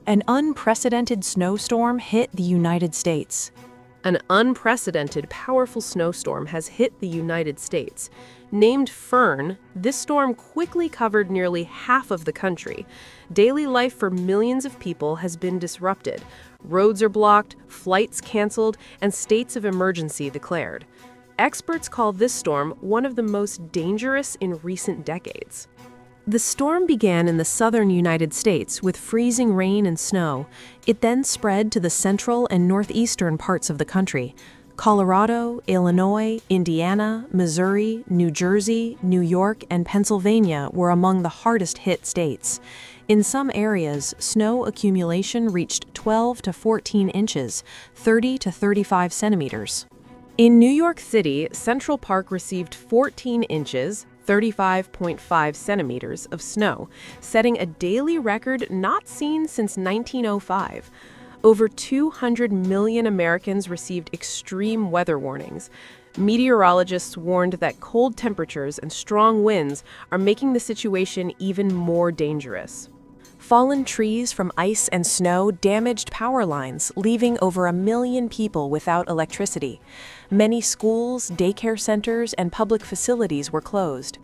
An unprecedented snowstorm hit the United States. An unprecedented, powerful snowstorm has hit the United States. Named Fern, this storm quickly covered nearly half of the country. Daily life for millions of people has been disrupted. Roads are blocked, flights canceled, and states of emergency declared. Experts call this storm one of the most dangerous in recent decades. The storm began in the southern United States with freezing rain and snow. It then spread to the central and northeastern parts of the country. Colorado, Illinois, Indiana, Missouri, New Jersey, New York, and Pennsylvania were among the hardest hit states. In some areas, snow accumulation reached 12 to 14 inches, 30 to 35 centimeters. In New York City, Central Park received 14 inches, 35.5 centimeters of snow, setting a daily record not seen since 1905. Over 200 million Americans received extreme weather warnings. Meteorologists warned that cold temperatures and strong winds are making the situation even more dangerous. Fallen trees from ice and snow damaged power lines, leaving over 1 million people without electricity. Many schools, daycare centers, and public facilities were closed.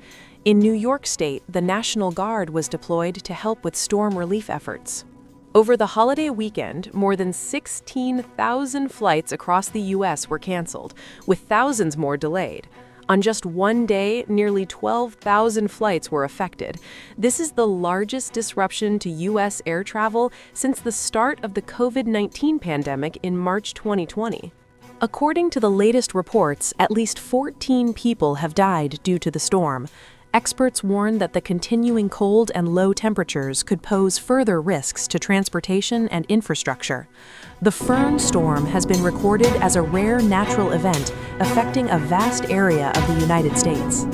In New York State, the National Guard was deployed to help with storm relief efforts. Over the holiday weekend, more than 16,000 flights across the U.S. were canceled, with thousands more delayed. On just one day, nearly 12,000 flights were affected. This is the largest disruption to U.S. air travel since the start of the COVID-19 pandemic in March 2020. According to the latest reports, at least 14 people have died due to the storm. Experts warn that the continuing cold and low temperatures could pose further risks to transportation and infrastructure. The Fern storm has been recorded as a rare natural event affecting a vast area of the United States.